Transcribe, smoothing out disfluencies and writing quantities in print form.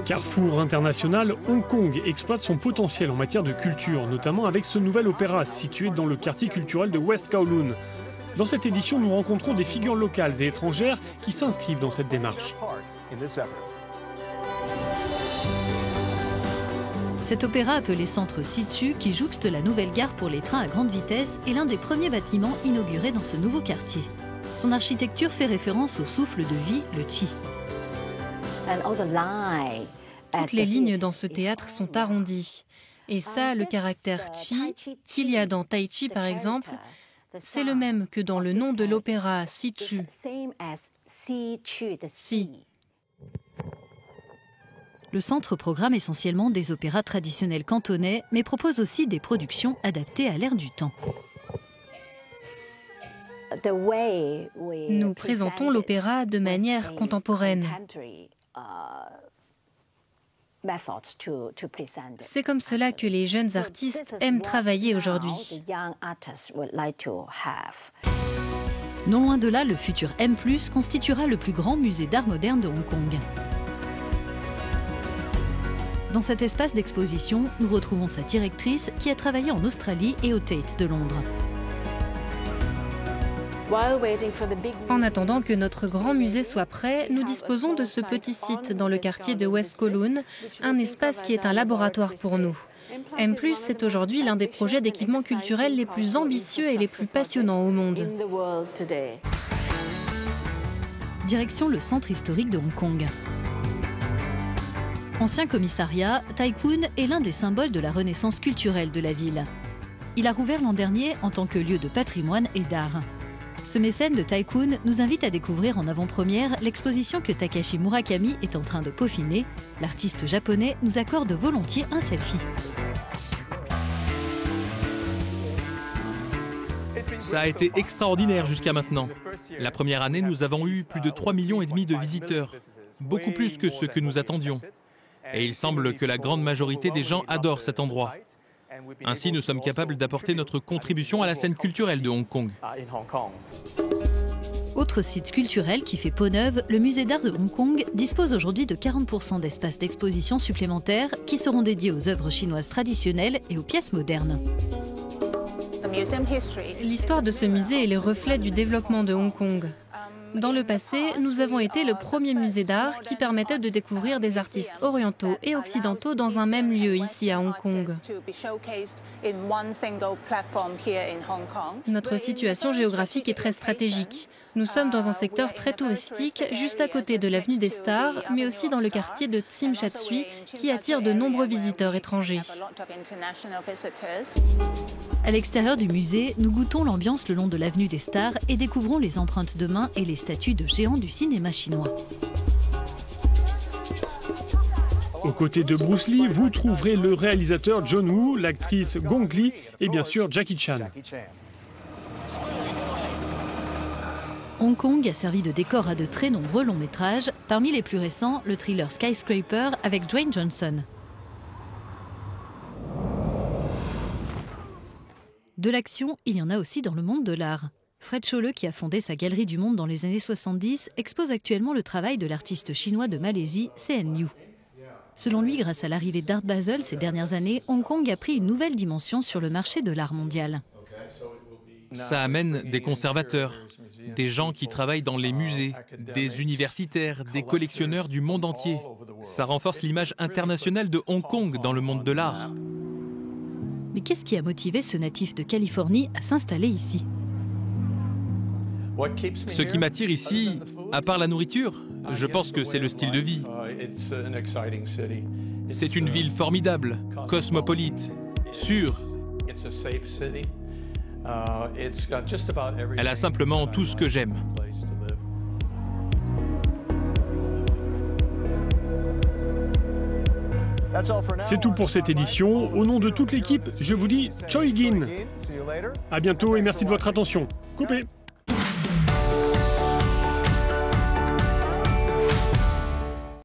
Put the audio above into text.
Carrefour international, Hong Kong exploite son potentiel en matière de culture, notamment avec ce nouvel opéra situé dans le quartier culturel de West Kowloon. Dans cette édition, nous rencontrons des figures locales et étrangères qui s'inscrivent dans cette démarche. Cet opéra appelé Centre Situ, qui jouxte la nouvelle gare pour les trains à grande vitesse, est l'un des premiers bâtiments inaugurés dans ce nouveau quartier. Son architecture fait référence au souffle de vie, le Qi. Toutes les lignes dans ce théâtre sont arrondies. Et ça, le caractère Qi, qu'il y a dans Tai Chi par exemple, c'est le même que dans le nom de l'opéra, Sichu. Si. Le centre programme essentiellement des opéras traditionnels cantonais, mais propose aussi des productions adaptées à l'ère du temps. Nous présentons l'opéra de manière contemporaine. C'est comme cela que les jeunes artistes aiment travailler aujourd'hui. Non loin de là, le futur M+, constituera le plus grand musée d'art moderne de Hong Kong. Dans cet espace d'exposition, nous retrouvons sa directrice qui a travaillé en Australie et au Tate de Londres. En attendant que notre grand musée soit prêt, nous disposons de ce petit site dans le quartier de West Kowloon, un espace qui est un laboratoire pour nous. M+, c'est aujourd'hui l'un des projets d'équipement culturel les plus ambitieux et les plus passionnants au monde. Direction le centre historique de Hong Kong. Ancien commissariat, Tai Kwun est l'un des symboles de la renaissance culturelle de la ville. Il a rouvert l'an dernier en tant que lieu de patrimoine et d'art. Ce mécène de Tai Kwun nous invite à découvrir en avant-première l'exposition que Takashi Murakami est en train de peaufiner. L'artiste japonais nous accorde volontiers un selfie. Ça a été extraordinaire jusqu'à maintenant. La première année, nous avons eu plus de 3,5 millions de visiteurs, beaucoup plus que ce que nous attendions. Et il semble que la grande majorité des gens adorent cet endroit. Ainsi, nous sommes capables d'apporter notre contribution à la scène culturelle de Hong Kong. Autre site culturel qui fait peau neuve, le musée d'art de Hong Kong dispose aujourd'hui de 40% d'espaces d'exposition supplémentaires qui seront dédiés aux œuvres chinoises traditionnelles et aux pièces modernes. L'histoire de ce musée est le reflet du développement de Hong Kong. Dans le passé, nous avons été le premier musée d'art qui permettait de découvrir des artistes orientaux et occidentaux dans un même lieu ici à Hong Kong. Notre situation géographique est très stratégique. Nous sommes dans un secteur très touristique, juste à côté de l'avenue des Stars, mais aussi dans le quartier de Tsim Sha Tsui, qui attire de nombreux visiteurs étrangers. À l'extérieur du musée, nous goûtons l'ambiance le long de l'avenue des Stars et découvrons les empreintes de main et les statues de géants du cinéma chinois. Aux côtés de Bruce Lee, vous trouverez le réalisateur John Woo, l'actrice Gong Li et bien sûr Jackie Chan. Hong Kong a servi de décor à de très nombreux longs métrages, parmi les plus récents, le thriller Skyscraper avec Dwayne Johnson. De l'action, il y en a aussi dans le monde de l'art. Fred Cholle, qui a fondé sa Galerie du Monde dans les années 70, expose actuellement le travail de l'artiste chinois de Malaisie, CN Liu. Selon lui, grâce à l'arrivée d'Art Basel ces dernières années, Hong Kong a pris une nouvelle dimension sur le marché de l'art mondial. Ça amène des conservateurs, des gens qui travaillent dans les musées, des universitaires, des collectionneurs du monde entier. Ça renforce l'image internationale de Hong Kong dans le monde de l'art. Mais qu'est-ce qui a motivé ce natif de Californie à s'installer ici ? Ce qui m'attire ici, à part la nourriture, je pense que c'est le style de vie. C'est une ville formidable, cosmopolite, sûre. Elle a simplement tout ce que j'aime. C'est tout pour cette édition. Au nom de toute l'équipe, je vous dis Choi Gin. À bientôt et merci de votre attention. Coupé.